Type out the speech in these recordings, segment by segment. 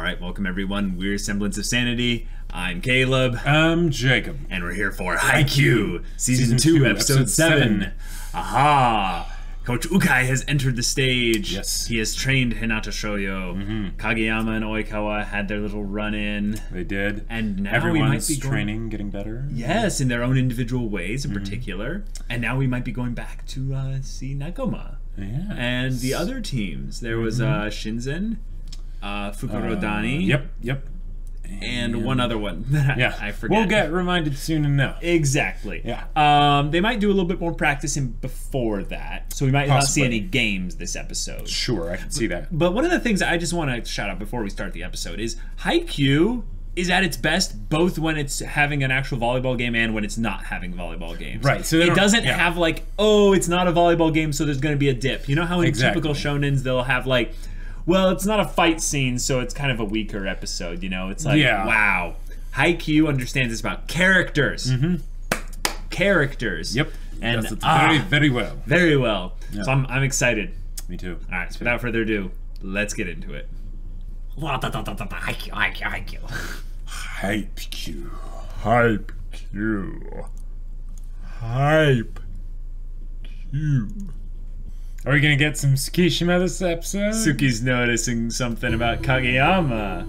Alright, welcome everyone. We're Semblance of Sanity. I'm Caleb. I'm Jacob. And we're here for Haikyuu, Season 2, Episode 7. Aha! Coach Ukai has entered the stage. Yes. He has trained Hinata Shoyo. Kageyama and Oikawa had their little run-in. They did. And now everyone's we might be training, getting better. Yes, in their own individual ways in particular. And now we might be going back to see Nakoma. Yeah. And the other teams. There was Shinzen, Fukurodani. Yep. And one other one that I forget. We'll get reminded soon enough. Exactly. Yeah. They might do a little bit more practicing before that, so we might not see any games this episode. Sure, I can see that. But one of the things I just want to shout out before we start the episode is Haikyuu is at its best both when it's having an actual volleyball game and when it's not having volleyball games. Right. So it doesn't have like, oh, it's not a volleyball game, so there's going to be a dip. You know how in typical shonens they'll have like, well, it's not a fight scene, so it's kind of a weaker episode, you know? It's like, wow. Haikyuu understands it's about characters. Characters. Yep. And does it very, very well. Very well. Yeah. So I'm excited. Me too. All right, so without further ado, let's get into it. Haikyuu. Are we gonna get some Tsukishima this episode? Tsukki's noticing something about Kageyama.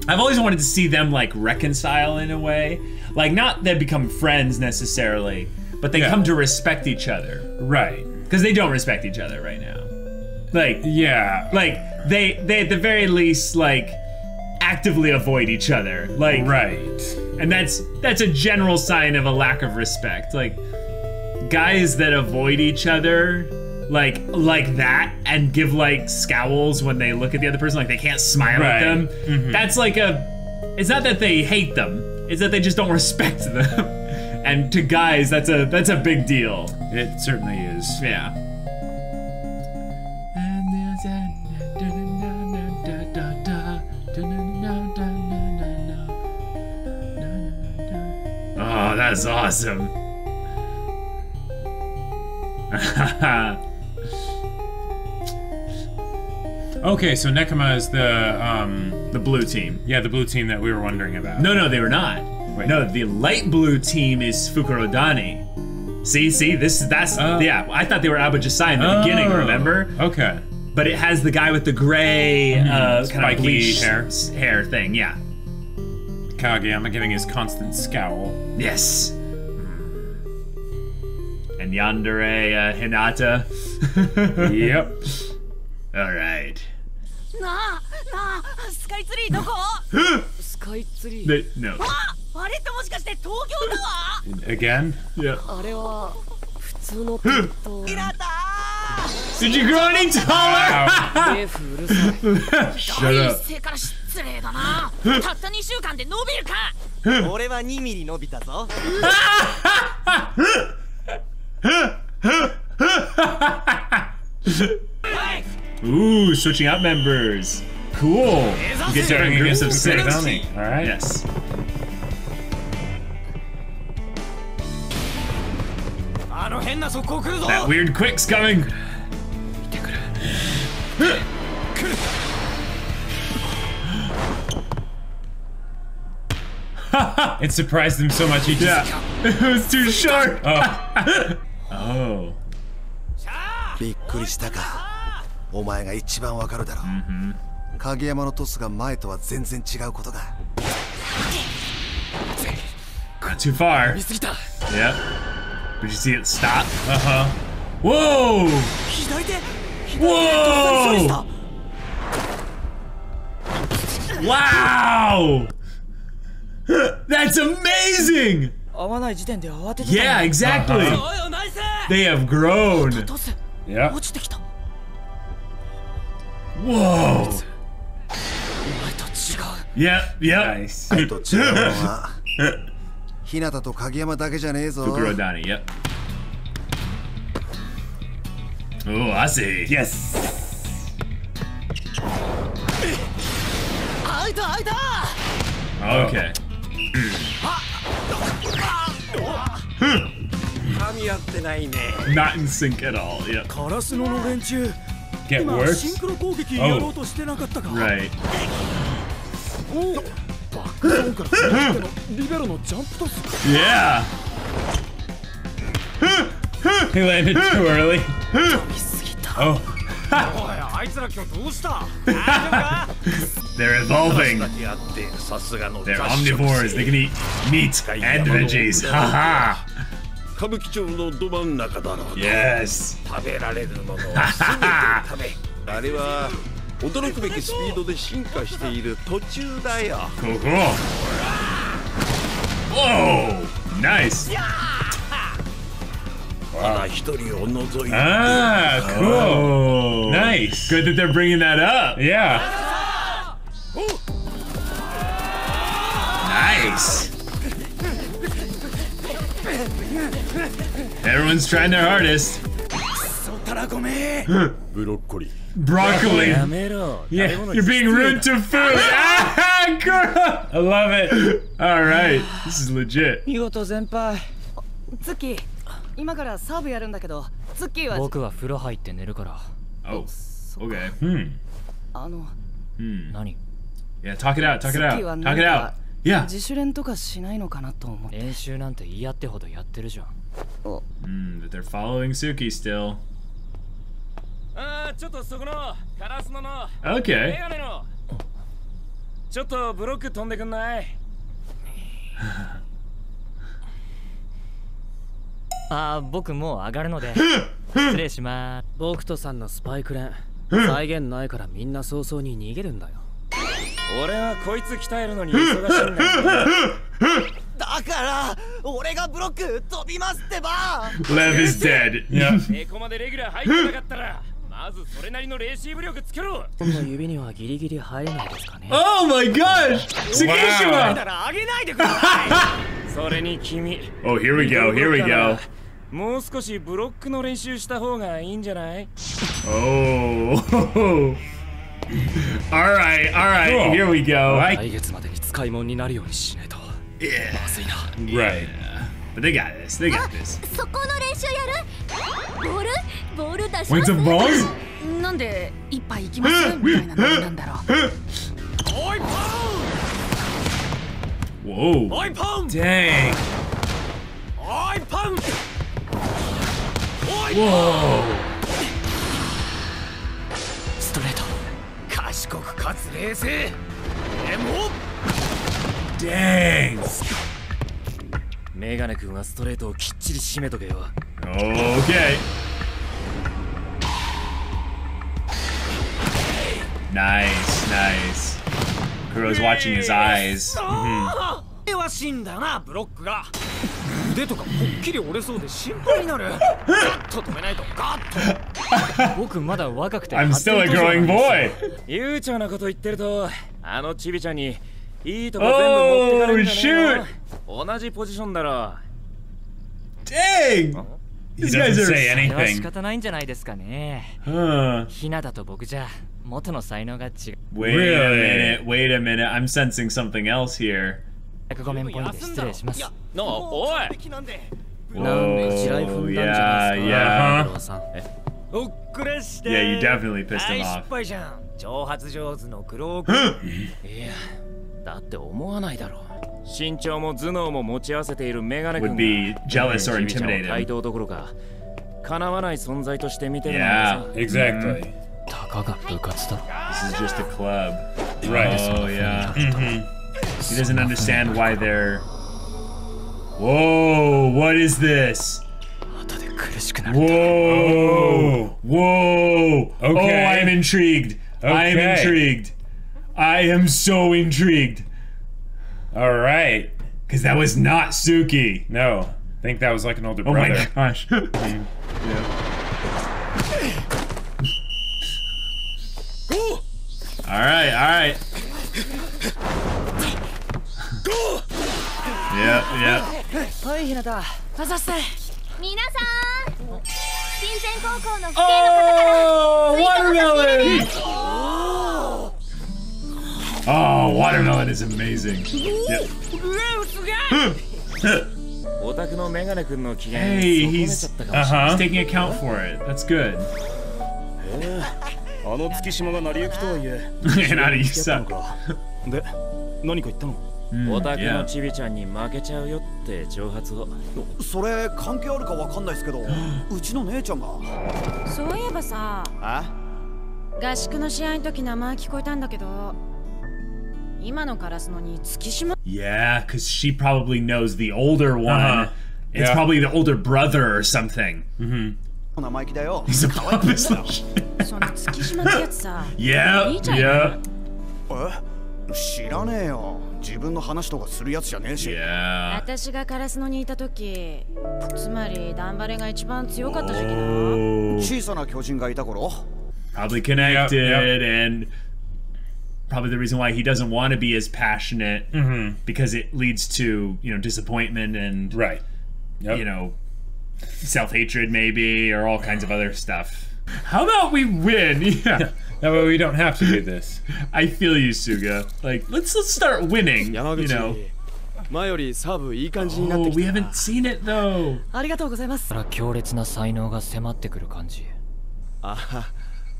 I've always wanted to see them like reconcile in a way. Like not they become friends necessarily, but they come to respect each other. Right. Because they don't respect each other right now. Like like they at the very least like actively avoid each other. Like and that's a general sign of a lack of respect. Like guys that avoid each other like that and give like scowls when they look at the other person, like they can't smile at them. That's like it's not that they hate them, it's that they just don't respect them. And to guys, that's a big deal. It certainly is. Yeah. Oh, that's awesome. Okay, so Nekoma is the blue team. Yeah, the blue team that we were wondering about. No, they were not. Wait. No, the light blue team is Fukurodani. See, yeah. I thought they were Abajasai in the beginning. Remember? Okay. But it has the guy with the gray kind of bleached hair thing. Yeah. Kageyama giving his constant scowl. Yes. And yandere Hinata. Yep. All right. No. Again? Yeah. Did you grow any taller? Shut up. Ooh, switching out members. Cool. You get different groups of 6. Alright. Yes. That weird quick's coming. It surprised him so much he just... It was too short. Oh. びっくりしたか。お前が一番わかるだろう。影山のトスが前とは全然違うことだ。Got too far. Yep. Did you see it stop? Whoa! Whoa! Wow! That's amazing! Yeah, exactly. They have grown. Yeah. Whoa! Yep. Nice. 日向と影山だけじゃねえぞ。Fukurodani, yep. Oh, I see. Yes. Okay. Not in sync at all. Yep. カラスノの連中 get worse. Oh. Right. Yeah. He landed too early. Oh. They're evolving. They're omnivores. They can eat meat and veggies. Haha. Yes. あれは驚くべきスピードで進化している途中だよ。Cool, cool. Whoa! Nice. ただ一人を除いて。Ah, cool. Oh. Nice. Good that they're bringing that up. Yeah. Nice. Everyone's trying their hardest. ブロッコリー。 Broccoli. Yeah. You're being rude to food. Ah, girl. I love it. All right. This is legit. 見事先輩。ツッキー、今からサーブやるんだけど、ツッキーは僕は風呂入って寝るから。Oh. Okay. Hmm. 何？ Yeah. Talk it out. Talk it out. Talk it out. Yeah. 自主練とかしないのかなと思って。練習なんて嫌ってほどやってるじゃん。But they're following Tsukki still. ちょっとそこのカラスの Okay. メガネのちょっとブロック飛んでくんない？僕もう上がるので失礼します。僕とさんのスパイク練再現ないからみんな早々に逃げるんだよ。俺はこいつ鍛えるのに忙しいんだよ。だから俺がブロック飛びますってば。 Lev is dead. Yeah. ここまでレギュラー入ってなかったらまずそれなりのレシーブ力つけろ。この指にはギリギリ入れないですかね。 Oh my gosh! Tsukishima! だら上げないでください。それに君。 Oh, here we go. Here we go. もう少しブロックの練習した方がいいんじゃない？ Oh. All right. All right. Here we go. 来月までに使い物になるようにしないと。 Yeah. まずいな。 Right. But they got this. They got this. そこの練習やる？ボール出し Wait, ます the balls? なんで一杯行きますみたいなのなんだろう。 Whoa. Dang. Whoa. ストレート。賢くかつ冷静。でも Dang. メガネ君はストレートをきっちり締めとけよ。 Okay. Nice, nice. Kuro's watching his eyes. は死んだなブロックが。腕とかぽっきり折れそうで心配になる。ガッと止めないとガッと。僕まだ若くて。 I'm still a growing boy. 悠長なこと言ってるとあのチビちゃんにいいとこ全部持ってかれるんじゃねえの。同じポジションだろ。 Dang. He doesn't say 仕 anything. 方ないんじゃないですかね。 Huh. ひなたと僕じゃ元の才能が違う。 Wait a minute. Wait a minute. I'm sensing something else here. ごめんポイント失礼します。なあおい。なんで地雷踏んだんじゃないですか。 Yeah. 黒さん。おっくらして。 Yeah, you definitely pissed him 大 off. 失敗じゃん。挑発上手の黒く。いや、だって思わないだろう。身長も頭脳も持ち合わせているメガネ君 Would が be jealous or チビちゃんを intimidated. 対等どころか叶わない存在として見てるなんて Yeah. さ。 Exactly. たかが部活だ。 This is just a club. Right. Oh, yeah. He doesn't understand why they're... Whoa, what is this? 後で苦しくなる。 Whoa! Whoa! Okay. Oh, I'm intrigued. I'm Okay. intrigued. I am so intrigued. All right. Because that was not Tsukki. No, I think that was like an older Oh my brother. gosh. Alright, alright. Yep, yep. はいひなた。あざっす。皆さん、新鮮高校の Oh, watermelon! Oh, watermelon is amazing. Yep. オタクのメガネ君の機嫌 Hey, 損ねちゃったかもしれない。 he's taking account for it. That's good. あの月島が成り行きとはいえ。成り行きさ。で、何か言ったの？オタクのチビちゃんに負けちゃうよって挑発を。それ関係あるかわかんないですけど、うちの姉ちゃんが。そういえばさ、合宿の試合の時名前聞こえたんだけど、今のカラスのに月島。Yeah, because she probably knows the older one. It's probably the older brother or something. 生意気だよ。He's a pompous little shit. その月島ってやつさ。Yeah, yeah. 知らねえよ。自分の話とかするやつじゃねえし。私がカラスのにいた時、つまりダンバレが一番強かった時期だ。小さな巨人がいた頃。Probably connected and probably the reason why he doesn't want to be as passionate because it leads to, you know, disappointment and you know, self-hatred maybe or all kinds of other stuff. How about we win? Yeah. That way we don't have to do this. I feel you, Suga. Like, let's start winning, you know. 前よりサーブいい感じになってきた。We haven't seen it though. ありがとうございます。強烈な才能が迫ってくる感じ。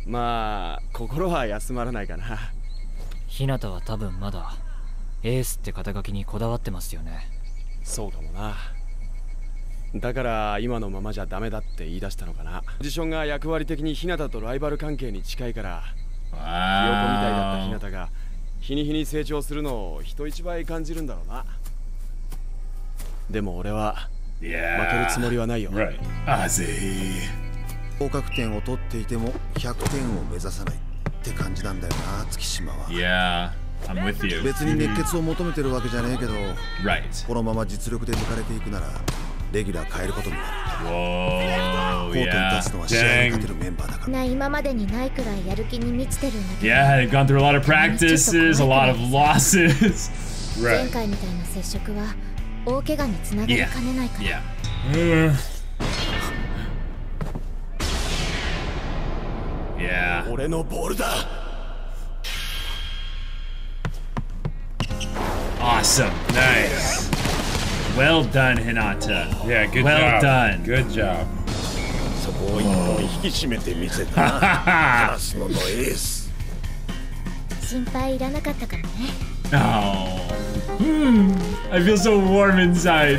まあ心は休まらないかな。ひなたは多分まだエースって肩書きにこだわってますよね。そうかもな。だから今のままじゃダメだって言い出したのかな。ポジションが役割的にひなたとライバル関係に近いから、ひよこみたいだったひなたが日に日に成長するのを人一倍感じるんだろうな。でも俺は負けるつもりはないよ。合格点を取っていても100点を目指さないって感じなんだよな、月島は。Yeah, I'm with you. 別に熱血を求めてるわけじゃねえけど、このまま実力で抜かれていくならレギュラー変えることになる。コートに立つのは試合に勝てるメンバーだから。今までにないくらいやる気に満ちてるんだけど。Yeah, they've gone through a lot of practices, a lot of losses. 前回みたいな接触は大怪我につながりかねないから。Yeah. 俺のボールだ。Awesome. Nice. Well done, Hinata. Yeah, good well job. Done. Good job. そこを一本引き締めてみせたな。カラスのエース。心配いらなかったからね。Oh. I feel so warm inside.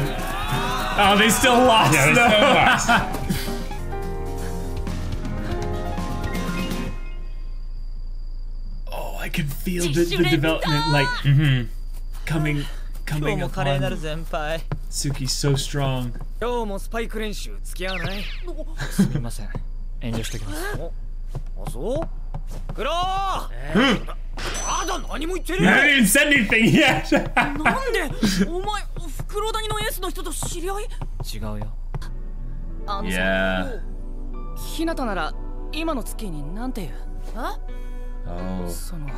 Oh, they still lost. Yeah, they still lost. Oh, I can feel the development, like coming upon Tsukki's so strong. 今日もスパイク練習付き合わない？すみません。遠慮しておきます。あ、そう？クロー！まだ何も言ってるよ。 I didn't say anything yet. なんでお前フクロダニのエースの人と知り合い？違うよ。あのさ、ひなたなら今の月になんて言う？その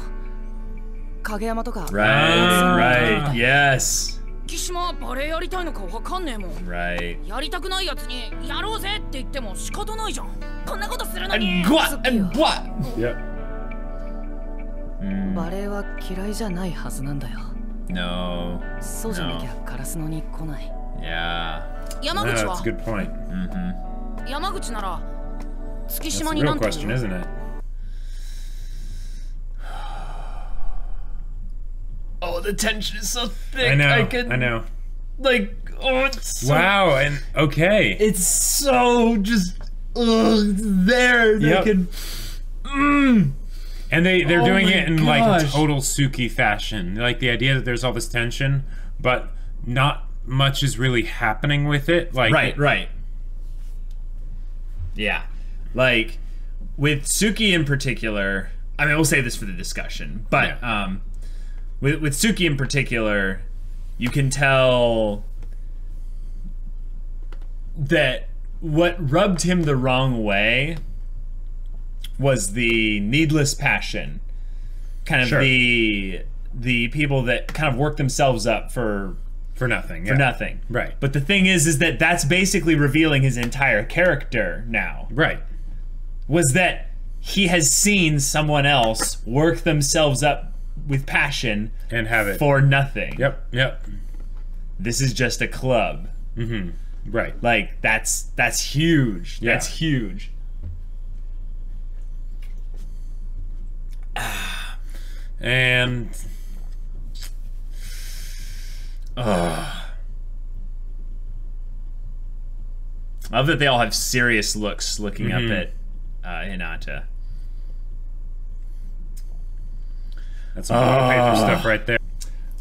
影山とか。Right, yes. 月島バレエやりたいのかわかんねえもん。Right. やりたくないやつにやろうぜって言っても仕方ないじゃん。こんなことするのに。And what? Yep. バレエは嫌いじゃないはずなんだよ。No. そうじゃなきゃカラスのに来ない。Yeah. 山口は？ That's a good point. 山口なら月 That's 島 a に real なんて言 question, う？ isn't it? Oh, the tension is so thick. I know. I know. Like, oh, it's so, wow, and okay. It's so just there. They can. And they're doing it in like gosh. a total Tsukki fashion. Like the idea that there's all this tension, but not much is really happening with it. Like Right. Yeah. Like with Tsukki in particular, I mean, we'll save this for the discussion, but with Tsukki in particular, you can tell that what rubbed him the wrong way was the needless passion, kind of the people that kind of work themselves up for nothing. For nothing. Right. But the thing is that that's basically revealing his entire character now. Right. Was that he has seen someone else work themselves up with passion and have it for nothing. Yep. This is just a club. Right. Like that's huge. Yeah. That's huge. And I love that they all have serious looks looking up at Hinata. That's some paper stuff right there.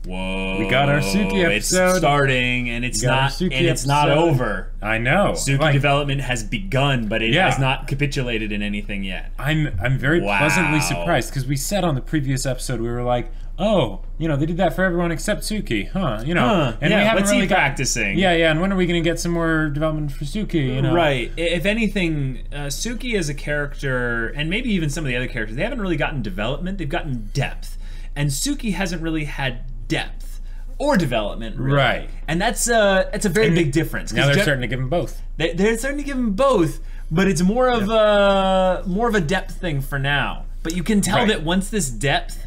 Whoa! We got our Tsukki episode. It's starting, and it's not over. I know. Tsukki development has begun, but it has not capitulated in anything yet. I'm very pleasantly surprised, because we said on the previous episode, we were like, oh, you know, they did that for everyone except Tsukki, huh? You know, and we haven't really practicing. Yeah, and when are we going to get some more development for Tsukki? You know, right? If anything, Tsukki as a character, and maybe even some of the other characters, they haven't really gotten development. They've gotten depth, and Tsukki hasn't really had depth or development, really. Right? And that's a very big difference. Now they're starting to give them both. They're starting to give them both, but it's more of a depth thing for now. But you can tell that once this depth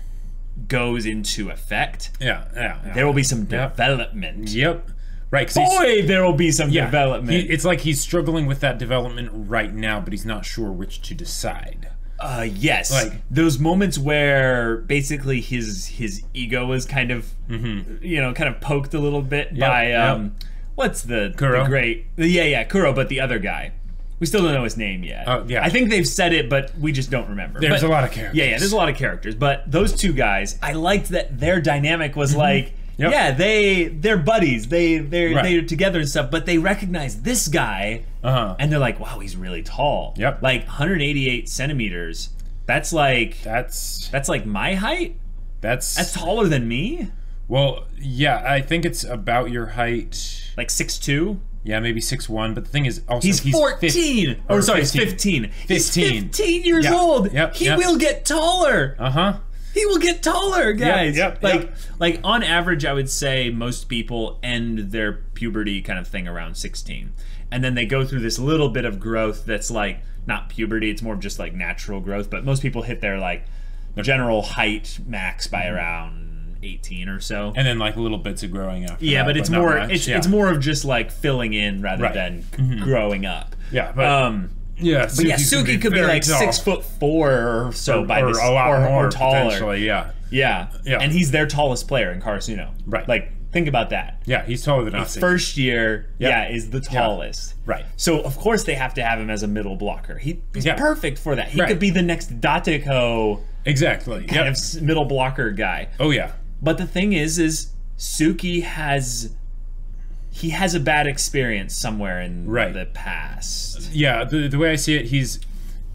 goes into effect, there will be some development. Yep. Right. Boy, there will be some development. It's like he's struggling with that development right now, but he's not sure which to decide. Yes. Like those moments where basically his ego is kind of kind of poked a little bit by what's the Kuro? The great Kuro, but the other guy. We still don't know his name yet. Oh, yeah. I think they've said it, but we just don't remember. There's a lot of characters. Yeah, there's a lot of characters. But those two guys, I liked that their dynamic was like, they're buddies. They're together and stuff, but they recognize this guy, and they're like, wow, he's really tall. Yep. Like 188 centimeters. That's like my height? That's taller than me? Well, yeah, I think it's about your height. Like 6'2"? Yeah, maybe 6'1", but the thing is also he's 14. He's 15. He's 15 years old. He will get taller. He will get taller, guys. Like on average, I would say most people end their puberty kind of thing around 16, and then they go through this little bit of growth that's like not puberty. It's more of just like natural growth. But most people hit their like general height max by around 18 or so, and then like little bits of growing after. Yeah, that, but it's more it's more of just like filling in rather than growing up. Yeah, but Tsukki could be like tall. 6'4" or so by this, a lot more or taller. Potentially, yeah, and he's their tallest player in Karasuno. Right, like think about that. Yeah, he's taller than us. First year, is the tallest. Right. So of course they have to have him as a middle blocker. He's perfect for that. He could be the next Dateko. Exactly. Kind of middle blocker guy. Oh yeah. But the thing is Tsukki has a bad experience somewhere in the past. Yeah, the way I see it,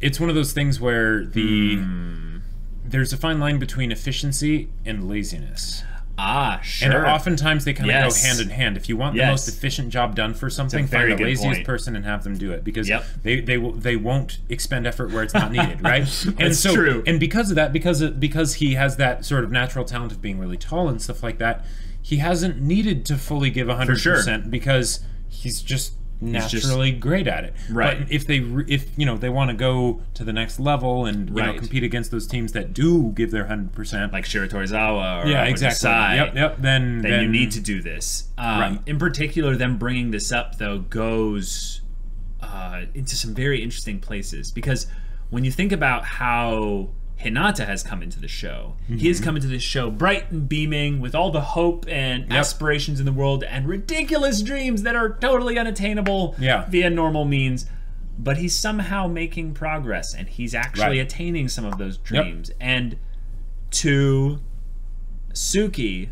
it's one of those things where there's a fine line between efficiency and laziness. Ah, sure. And oftentimes they kind of go hand in hand. If you want the most efficient job done for something, find the laziest person and have them do it, because they won't expend effort where it's not needed, right? And That's true. And because of that, because he has that sort of natural talent of being really tall and stuff like that, he hasn't needed to fully give 100% because he's just naturally great at it. Right. But if they want to go to the next level and compete against those teams that do give their 100%, like Shiratorizawa or exactly. Desai, then you need to do this. In particular, them bringing this up though goes into some very interesting places, because when you think about how Hinata has come into the show. He has come into this show bright and beaming with all the hope and aspirations in the world and ridiculous dreams that are totally unattainable via normal means. But he's somehow making progress, and he's actually attaining some of those dreams. And to Tsukki,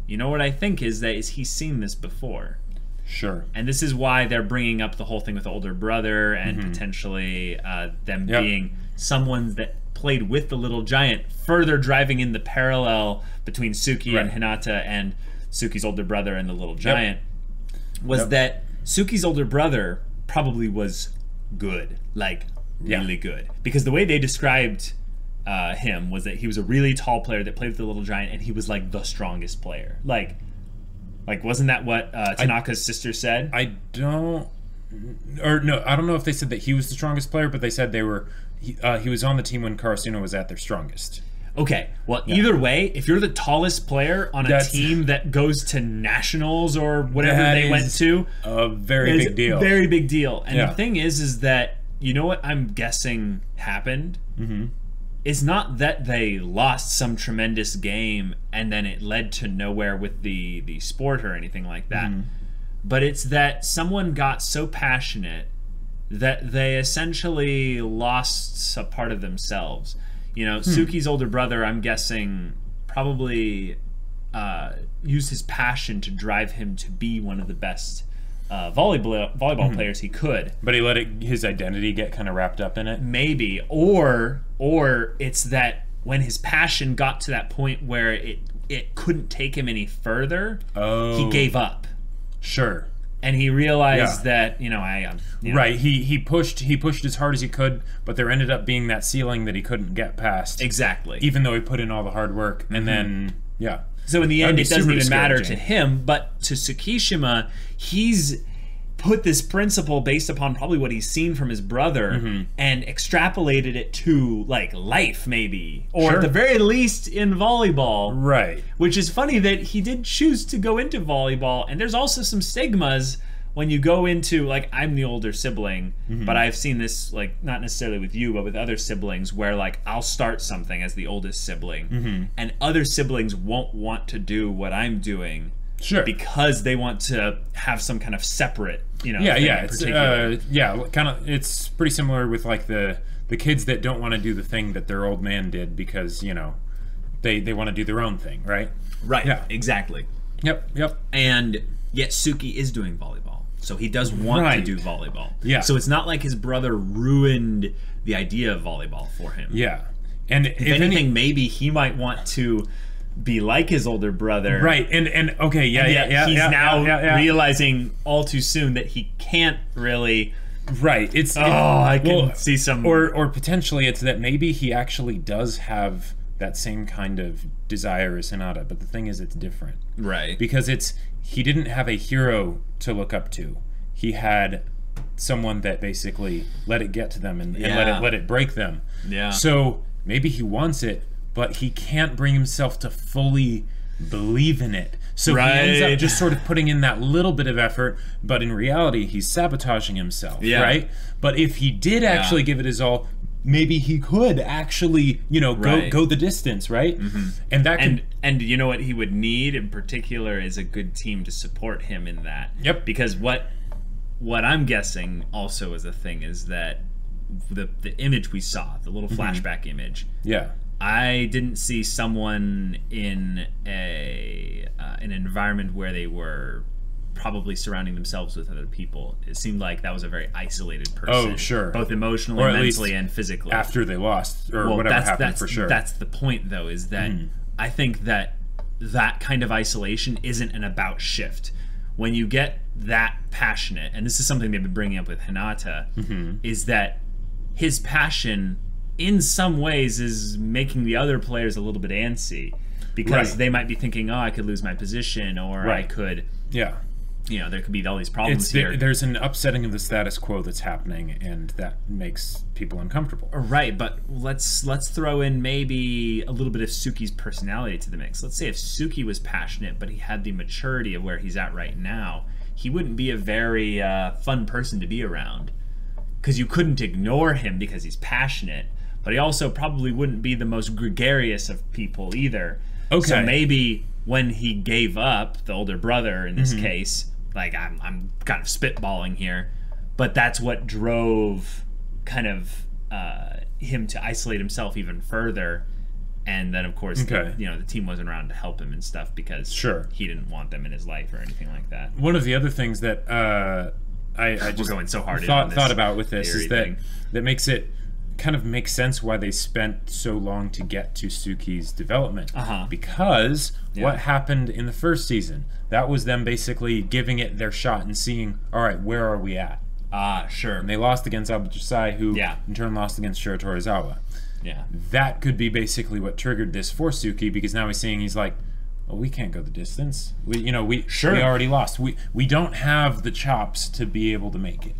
you know what I think is he's seen this before. Sure. And this is why they're bringing up the whole thing with the older brother and potentially them being someone that played with the little giant, further driving in the parallel between Tsukki and Hinata and Tsukki's older brother and the little giant, was that Tsukki's older brother probably was good, like really good, because the way they described him was that he was a really tall player that played with the little giant, and he was like the strongest player. Like wasn't that what Tanaka's sister said? I don't know if they said that he was the strongest player, but they said they were. He was on the team when Karasuno was at their strongest. Okay, well, either way, if you're the tallest player on a team that goes to nationals or whatever they went to, a very big deal. Very big deal. And the thing is that, you know what I'm guessing happened? is not that they lost some tremendous game and then it led to nowhere with the sport or anything like that, but it's that someone got so passionate that they essentially lost a part of themselves. You know, Tsukki's older brother, I'm guessing, probably used his passion to drive him to be one of the best volleyball players he could. But he let his identity get kind of wrapped up in it? Maybe. Or it's that when his passion got to that point where it couldn't take him any further, he gave up. Sure. And he realized that, right, he pushed as hard as he could, but there ended up being that ceiling that he couldn't get past. Exactly. Even though he put in all the hard work, and then, So in the end, it doesn't even matter to him, but to Tsukishima, he's put this principle based upon probably what he's seen from his brother and extrapolated it to, like, life, maybe. Or at the very least in volleyball. Right. Which is funny that he did choose to go into volleyball, and there's also some stigmas when you go into, like, I'm the older sibling, but I've seen this, like, not necessarily with you, but with other siblings, where, like, I'll start something as the oldest sibling, and other siblings won't want to do what I'm doing, because they want to have some kind of separate, it's kind of, it's pretty similar with, like, the kids that don't want to do the thing that their old man did because, they want to do their own thing, right? Right. Yeah. Exactly. Yep. And yet Tsukki is doing volleyball. So he does want to do volleyball. Yeah. So it's not like his brother ruined the idea of volleyball for him. Yeah. And if anything, maybe he might want to be like his older brother. Right. And okay, he's now realizing all too soon that he can't really. Right. I can see some. Or potentially it's that maybe he actually does have that same kind of desire as Hinata, but the thing is it's different. Right. Because he didn't have a hero to look up to. He had someone that basically let it get to them and let it break them. Yeah. So maybe he wants it, but he can't bring himself to fully believe in it. So he ends up just sort of putting in that little bit of effort, but in reality he's sabotaging himself, right? But if he did actually give it his all, maybe he could actually, go the distance, right? And that and you know what he would need in particular is a good team to support him in that. Yep. Because what I'm guessing also is a thing is that the image we saw, the little flashback image. Yeah. I didn't see someone in an environment where they were probably surrounding themselves with other people. It seemed like that was a very isolated person. Oh, sure. Both emotionally, mentally, and physically. After they lost, or whatever happened, for sure. That's the point, though, is that I think that kind of isolation isn't an about shift. When you get that passionate, and this is something they've been bringing up with Hinata, is that his passion, in some ways, is making the other players a little bit antsy. Because they might be thinking, I could lose my position, or I could... Yeah. There could be all these problems here. There's an upsetting of the status quo that's happening, and that makes people uncomfortable. Right, but let's throw in maybe a little bit of Tsukki's personality to the mix. Let's say if Tsukki was passionate, but he had the maturity of where he's at right now, he wouldn't be a very fun person to be around. Because you couldn't ignore him because he's passionate, but he also probably wouldn't be the most gregarious of people either. Okay. So maybe when he gave up, the older brother in this case, like I'm kind of spitballing here, but that's what drove kind of him to isolate himself even further. And then, of course, the team wasn't around to help him and stuff because he didn't want them in his life or anything like that. One of the other things that I just going so hard thought about with this is that makes it kind of makes sense why they spent so long to get to Tsukki's development. Because what happened in the first season, that was them basically giving it their shot and seeing, all right, where are we at? Sure. And they lost against Abujasai, who in turn lost against Shiratorizawa. Yeah. That could be basically what triggered this for Tsukki, because now he's like, well, we can't go the distance. We already lost. We don't have the chops to be able to make it.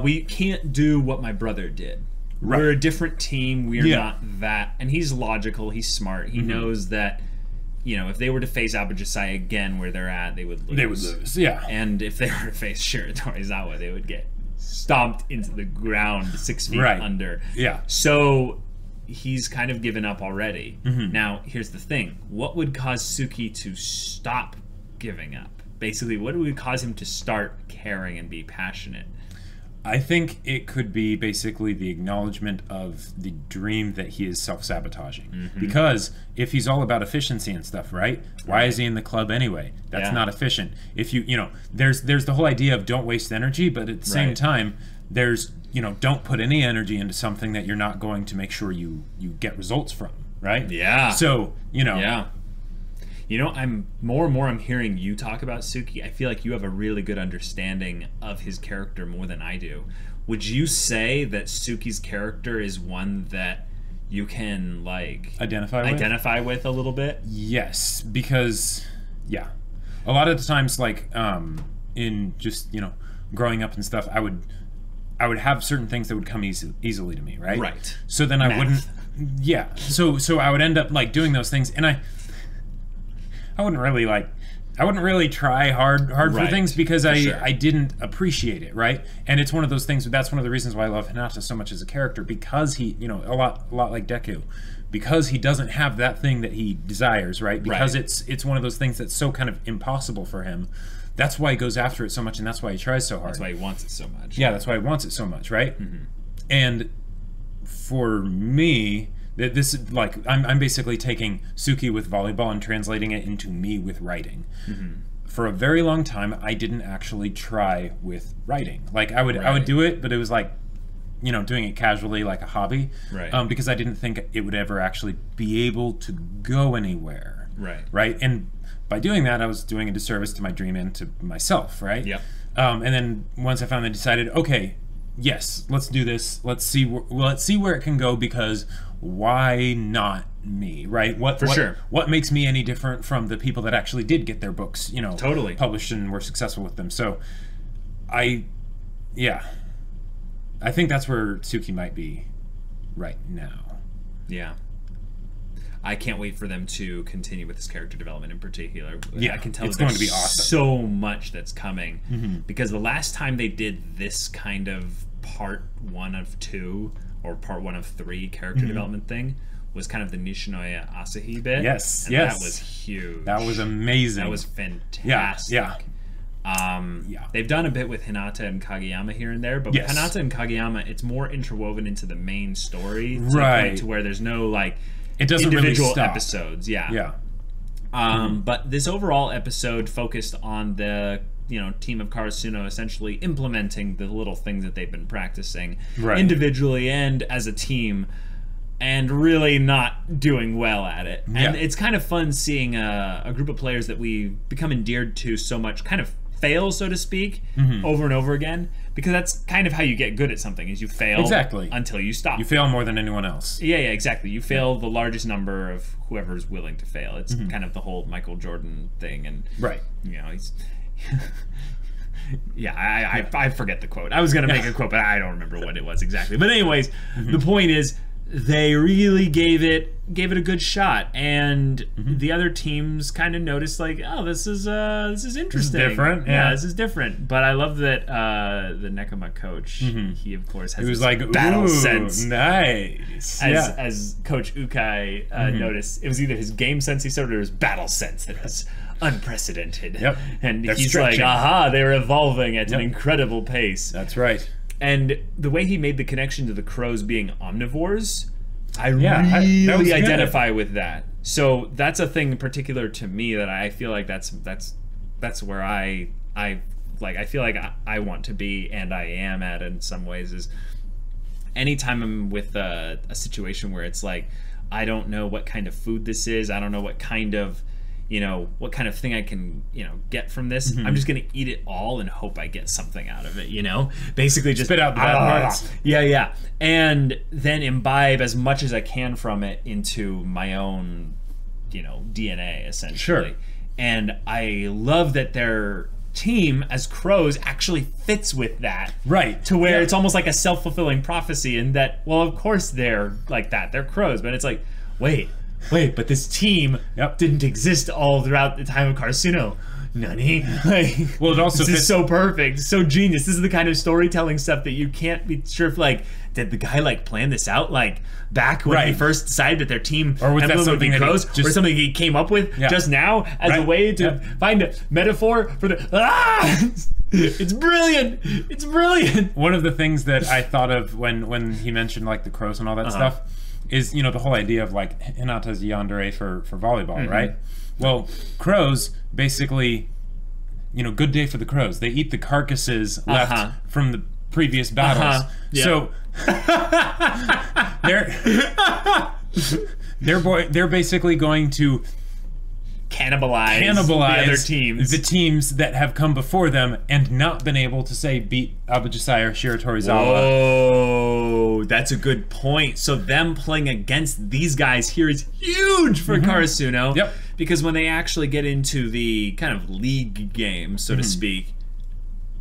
We can't do what my brother did. Right. We're a different team. We're not that. And he's logical. He's smart. He knows that, if they were to face Abujasai again where they're at, they would lose. They would lose, yeah. And if they were to face Shiratorizawa, they would get stomped into the ground 6 feet under. Yeah. So he's kind of given up already. Now, here's the thing. What would cause Tsukki to stop giving up? Basically, what would cause him to start caring and be passionate? I think it could be basically the acknowledgement of the dream that he is self-sabotaging. Because if he's all about efficiency and stuff, right? Why is he in the club anyway? That's not efficient. If you know, there's the whole idea of don't waste energy, but at the same time, there's, you know, don't put any energy into something that you're not going to make sure you get results from, right? Yeah. So, you know. Yeah. You know, I'm more and more I'm hearing you talk about Tsukki. I feel like you have a really good understanding of his character more than I do. Would you say that Tsukki's character is one that you can like identify with a little bit? Yes, because a lot of the times, like in just, you know, growing up and stuff, I would have certain things that would come easily to me, right? Right. So then I wouldn't. Yeah. So I would end up like doing those things, and I wouldn't really try hard for things because I didn't appreciate it, right? And it's one of those things. That's one of the reasons why I love Hinata so much as a character, because he, you know, a lot like Deku, because he doesn't have that thing that he desires, right? Because it's one of those things that's so kind of impossible for him. That's why he goes after it so much, and that's why he tries so hard. That's why he wants it so much. Yeah, that's why he wants it so much, right? And for me, this is like I'm basically taking Tsukki with volleyball and translating it into me with writing. For a very long time, I didn't actually try with writing. Like I would do it, but it was like, you know, doing it casually, like a hobby, because I didn't think it would ever actually be able to go anywhere. Right. And by doing that, I was doing a disservice to my dream and to myself, right? And then once I finally decided, okay, yes, let's do this. Let's see where it can go, because why not me, right? What makes me any different from the people that actually did get their books, you know, published and were successful with them? So I think that's where Tsukki might be right now. Yeah. I can't wait for them to continue with this character development in particular. Yeah, I can tell it's going to be awesome. So much that's coming, because the last time they did this kind of part 1 of 2 or part 1 of 3 character development thing was kind of the Nishinoya Asahi bit. Yes, and that was huge. That was amazing. That was fantastic. They've done a bit with Hinata and Kageyama here and there, but with Hinata and Kageyama, it's more interwoven into the main story, to the point to where there's no like it doesn't individual really stop. Episodes. But this overall episode focused on the, you know, team of Karasuno essentially implementing the little things that they've been practicing individually and as a team, and really not doing well at it. And it's kind of fun seeing a group of players that we become endeared to so much kind of fail, so to speak, over and over again, because that's kind of how you get good at something, is you fail until you stop. You fail more than anyone else. Yeah, exactly. You fail the largest number of whoever's willing to fail. It's kind of the whole Michael Jordan thing, and you know, he's I forget the quote. I was gonna make a quote, but I don't remember what it was exactly. But anyways, the point is, they really gave it a good shot, and the other teams kind of noticed, like, oh, this is interesting. This is different. Yeah, this is different. But I love that the Nekoma coach, he of course has this like battle sense. Nice. As Coach Ukai noticed, it was either his game sense he started or his battle sense that was unprecedented. And he's like, aha, they're evolving at an incredible pace. That's right. And the way he made the connection to the crows being omnivores, I really identify with that. So that's a thing in particular to me that I feel like that's where I feel like I want to be, and I am at in some ways, is anytime I'm with a situation where it's like, I don't know what kind of food this is, I don't know what kind of thing I can, get from this. I'm just gonna eat it all and hope I get something out of it, basically just spit out the bad parts. Yeah, and then imbibe as much as I can from it into my own, DNA essentially. Sure. And I love that their team as crows actually fits with that, right? To where it's almost like a self-fulfilling prophecy, in that, well, of course they're like that, they're crows, but it's like, wait, but this team didn't exist all throughout the time of Karasuno. Nani? Like, well, it also this is so perfect, so genius. This is the kind of storytelling stuff that you can't be sure if, like, did the guy, like, plan this out, like, back when he first decided that their team or was that something that crows, or something he came up with just now as a way to find a metaphor for the It's brilliant. It's brilliant. One of the things that I thought of when he mentioned, like, the crows and all that stuff is, you know, the whole idea of, like, Hinata's yandere for volleyball, right? Well, crows basically, you know, good day for the crows. They eat the carcasses left from the previous battles. So they're basically going to cannibalize the teams that have come before them and not been able to, say, beat Abujisai or Shiratorizawa. Oh, that's a good point. So them playing against these guys here is huge for Karasuno. Yep. Because when they actually get into the kind of league game, so to speak,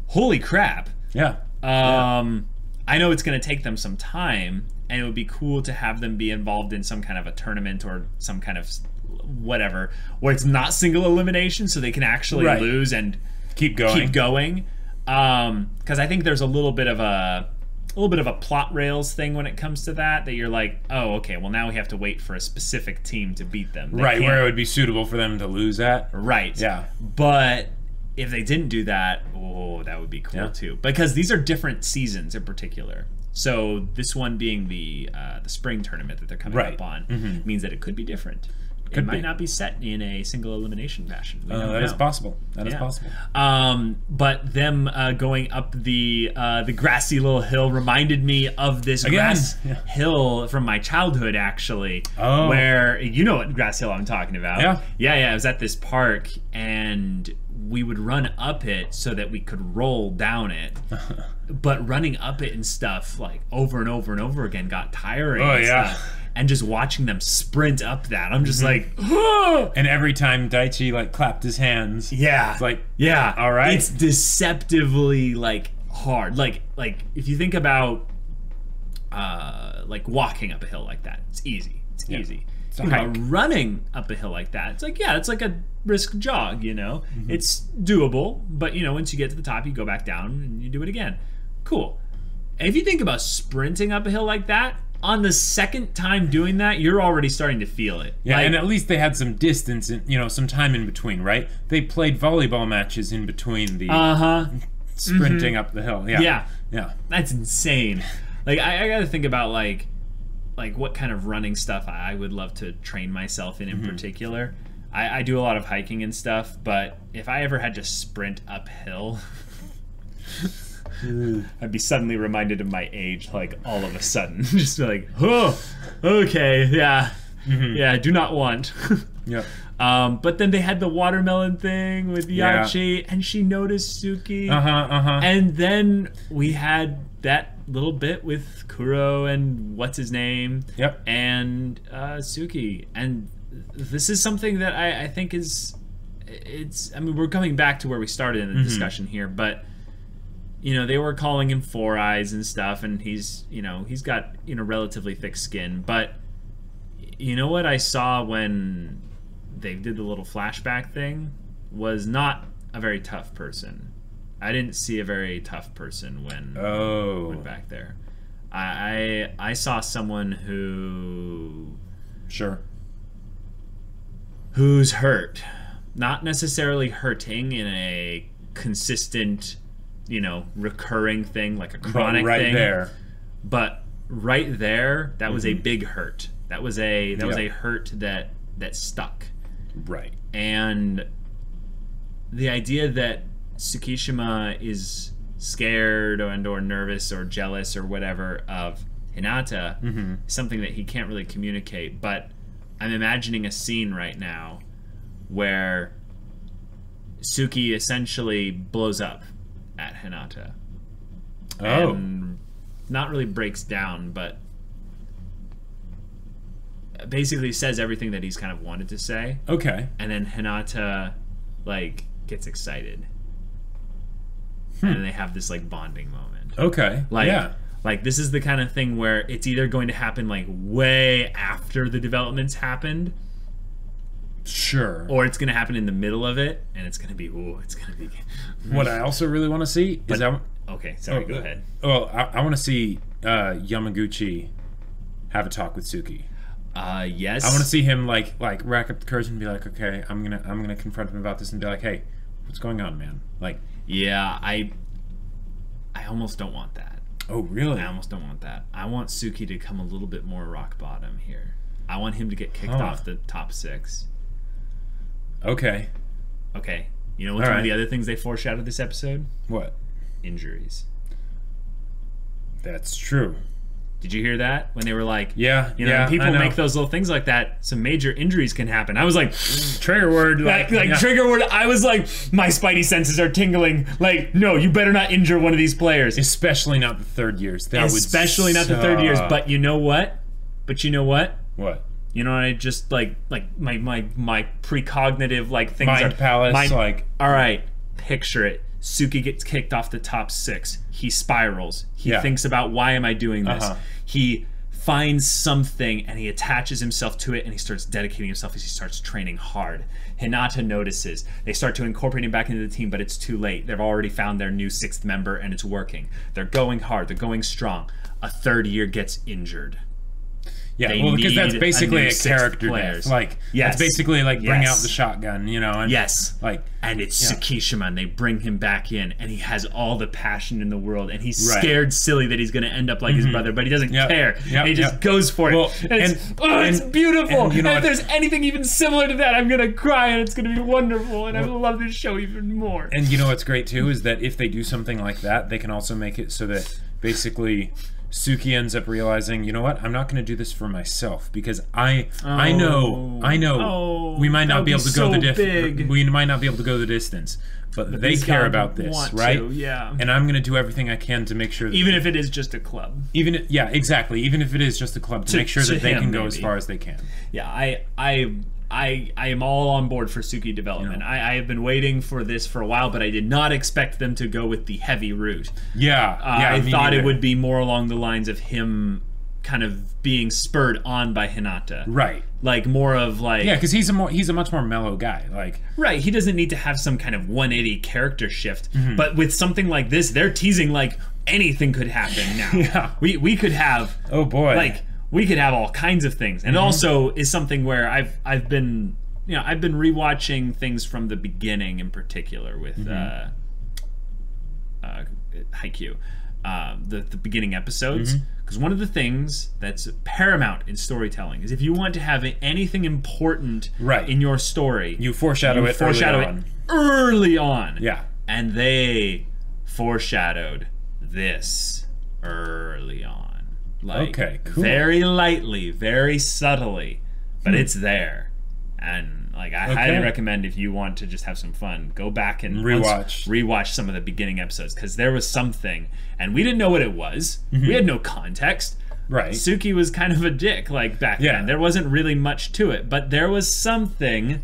holy crap. Yeah. I know it's going to take them some time, and it would be cool to have them be involved in some kind of a tournament or some kind of whatever, where it's not single elimination, so they can actually lose and keep going. Because I think there's a little bit of a plot rails thing when it comes to that you're like, oh, okay, well, now we have to wait for a specific team to beat them. Right, where it would be suitable for them to lose at. Right. Yeah. But if they didn't do that, that would be cool too. Because these are different seasons in particular. So this one being the spring tournament that they're coming up on means that it could be different. It might not be set in a single elimination fashion. That is possible. That is possible. But them going up the grassy little hill reminded me of this grass hill from my childhood, actually. Oh. Where, you know what grass hill I'm talking about. Yeah. Yeah, it was at this park, and we would run up it so that we could roll down it. But running up it and stuff, like, over and over and over again got tiring. Oh, yeah. Stuff. And just watching them sprint up that, I'm just like, oh! And every time Daichi, like, clapped his hands, it's like, all right. It's deceptively, like, hard. Like if you think about, like, walking up a hill like that, it's easy. It's easy. It's a Think hike. about running up a hill like that, it's like, it's like a brisk jog, you know? It's doable, but, you know, once you get to the top, you go back down and you do it again. Cool. And if you think about sprinting up a hill like that, on the second time doing that, you're already starting to feel it. Yeah, and at least they had some distance, and, you know, some time in between, right? They played volleyball matches in between the sprinting up the hill. Yeah. That's insane. Like, I gotta think about, like what kind of running stuff I would love to train myself in particular. I do a lot of hiking and stuff, but if I ever had to sprint uphill... I'd be suddenly reminded of my age, like, all of a sudden. Just like, oh, okay, yeah. Yeah, I do not want. But then they had the watermelon thing with Yachi, and she noticed Tsukki. And then we had that little bit with Kuro and what's-his-name. And Tsukki. And this is something that I think is... I mean, we're coming back to where we started in the discussion here, but... You know, they were calling him Four Eyes and stuff, and he's got, you know, relatively thick skin. But you know what I saw when they did the little flashback thing was not a very tough person. I didn't see a very tough person when went back there. I saw someone who's hurt, not necessarily hurting in a consistent, you know, recurring thing, like a chronic thing. But right there, that was a big hurt. That was a hurt that stuck. Right. And the idea that Tsukishima is scared or nervous or jealous or whatever of Hinata is something that he can't really communicate. But I'm imagining a scene right now where Tsukki essentially blows up at Hinata. And not really breaks down, but basically says everything that he's kind of wanted to say. Okay. And then Hinata, like, gets excited. And they have this, like, bonding moment. Okay. Like, this is the kind of thing where it's either going to happen, like, way after the developments happened, Sure. Or it's going to happen in the middle of it, and it's going to be, it's going to be... What I also really want to see is... Okay, sorry, go ahead. Well, I want to see Yamaguchi have a talk with Tsukki. Yes. I want to see him like rack up the courage and be like, okay, I'm gonna confront him about this and be like, hey, what's going on, man? Like, yeah, I almost don't want that. Oh, really? I almost don't want that. I want Tsukki to come a little bit more rock bottom here. I want him to get kicked off the top 6. Okay. Okay. You know what's one of the other things they foreshadowed this episode? What? Injuries. That's true. Did you hear that? When they were like, yeah, you know, when people make those little things like that, some major injuries can happen. I was like, trigger word, trigger word. I was like, my spidey senses are tingling. Like, no, you better not injure one of these players. Especially not the third years. Especially not the third years. But you know what? What? You know what? I just like my precognitive like things mind palace. All right, picture it. Tsukki gets kicked off the top 6. He spirals. He thinks about, why am I doing this? He finds something and he attaches himself to it and he starts dedicating himself as he starts training hard. Hinata notices. They start to incorporate him back into the team, but it's too late. They've already found their new 6th member and it's working. They're going hard. They're going strong. A third year gets injured. Yeah, well, because that's basically a character death. Like, that's basically like bring out the shotgun, you know? And and it's Tsukishima, and they bring him back in, and he has all the passion in the world, and he's scared silly that he's going to end up like his brother, but he doesn't care. And he just goes for it. It's beautiful. And, you know, if there's anything even similar to that, I'm going to cry, and it's going to be wonderful, and I love this show even more. And you know what's great, too, is that if they do something like that, they can also make it so that basically Tsukki ends up realizing, you know what, I'm not going to do this for myself because I know we might not be able to go the distance, but they care about this, right? And I'm going to do everything I can to make sure that even if it is just a club. Even if it is just a club to make sure that they can go as far as they can. Yeah, I am all on board for Tsukki development. I have been waiting for this for a while, but I did not expect them to go with the heavy route. I thought it would be more along the lines of him kind of being spurred on by Hinata. Right. Like more of like... Yeah, because he's a much more mellow guy. Like right, he doesn't need to have some kind of 180 character shift. But with something like this, they're teasing like anything could happen now. We could have... Oh boy. Like... We could have all kinds of things, and also is something where I've been rewatching things from the beginning, in particular with Haikyuu, the beginning episodes, because one of the things that's paramount in storytelling is if you want to have anything important in your story, you foreshadow it early on. Yeah, and they foreshadowed this early on. Like, okay, cool. Very lightly, very subtly, but it's there. And like I highly recommend, if you want to just have some fun, go back and rewatch some of the beginning episodes, because there was something and we didn't know what it was. We had no context. Right. Tsukki was kind of a dick like back then. There wasn't really much to it, but there was something.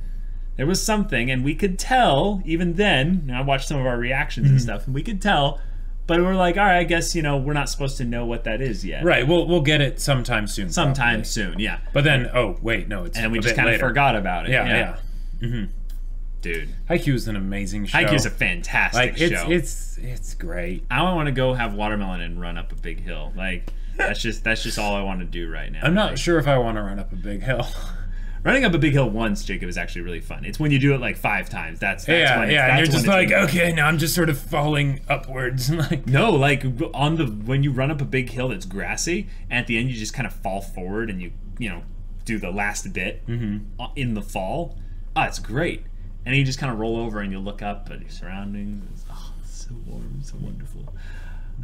And we could tell even then. I watched some of our reactions and stuff, and we could tell. But we're like, all right, I guess, we're not supposed to know what that is yet. Right, we'll get it sometime soon. Soon, yeah. But then, oh, wait, no, it's and we just kind of forgot about it. Yeah. Dude. Haikyuu is an amazing show. Haikyuu is a fantastic show. It's great. I want to go have watermelon and run up a big hill. Like, that's just all I want to do right now. I'm not sure if I want to run up a big hill. Running up a big hill once, Jacob, is actually really fun. It's when you do it like 5 times. That's and you're just like, okay, now I'm just sort of falling upwards. Like no, like when you run up a big hill that's grassy, and at the end you just kind of fall forward and you do the last bit in the fall. It's great. And you just kind of roll over and you look up at your surroundings. It's so warm, so wonderful.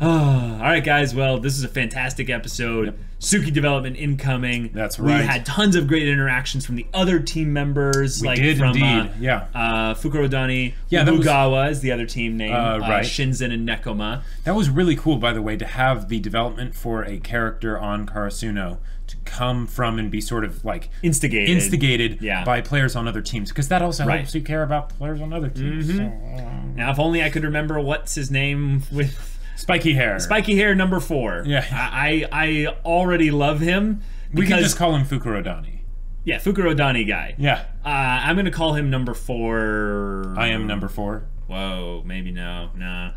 All right, guys. Well, this is a fantastic episode. Yep. Tsukki development incoming. That's right. We had tons of great interactions from the other team members. We did indeed. Fukurodani. Umugawa is the other team name. Shinzen and Nekoma. That was really cool, by the way, to have the development for a character on Karasuno to come from and be sort of like instigated by players on other teams, because that also helps you care about players on other teams. Now, if only I could remember what's his name with. Spiky hair number 4. Yeah. I already love him. We can just call him Fukurodani. Yeah, Fukurodani guy. Yeah. I'm gonna call him number 4. I am number 4. Whoa, maybe no. Yeah.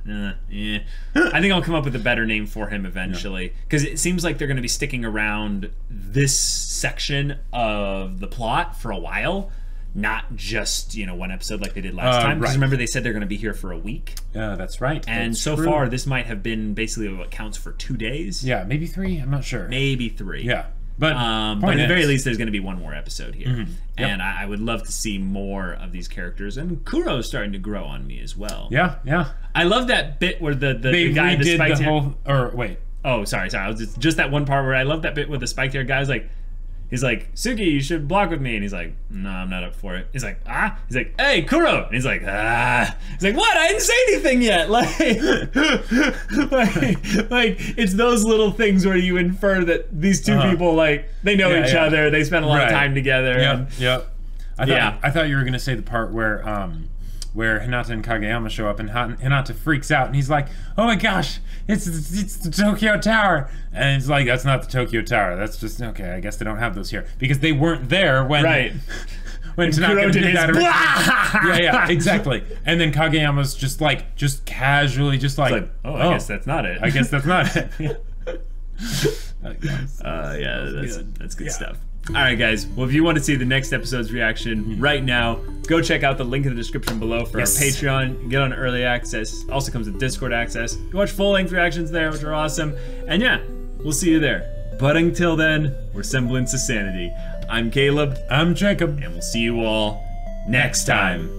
I think I'll come up with a better name for him eventually. Because it seems like they're gonna be sticking around this section of the plot for a while. Not just, you know, one episode like they did last time. Because remember, they said they're gonna be here for a week. Yeah, that's right. And so far, this might have been basically what counts for 2 days. Yeah, maybe 3, I'm not sure. Maybe 3. Yeah. But at the very least, there's going to be one more episode here. Yep. And I would love to see more of these characters. And Kuro's starting to grow on me as well. Yeah, yeah. I love that bit where the guy, the spiked hair... whole... Or, wait. Oh, sorry. I was just that one part where I love that bit with the spiked hair guy's like... He's like, Tsukki, you should block with me. And he's like, no, I'm not up for it. He's like, ah? He's like, hey, Kuro. And he's like, ah. He's like, what? I didn't say anything yet. Like, it's those little things where you infer that these two people, like, they know each other. They spend a lot of time together. Yep. I thought you were going to say the part where Hinata and Kageyama show up and Hinata freaks out and he's like, oh my gosh, it's the Tokyo Tower. And it's like, that's not the Tokyo Tower. That's just, okay, I guess they don't have those here. Because they weren't there when... When Tanaka did that. Yeah, exactly. And then Kageyama's just casually like, oh, I guess that's not it. I guess that's not it. That's good stuff. Alright guys, well if you want to see the next episode's reaction right now, go check out the link in the description below for our Patreon. Get on early access. Also comes with Discord access. You watch full-length reactions there, which are awesome. And yeah, we'll see you there. But until then, we're Semblance of Sanity. I'm Caleb. I'm Jacob. And we'll see you all next time.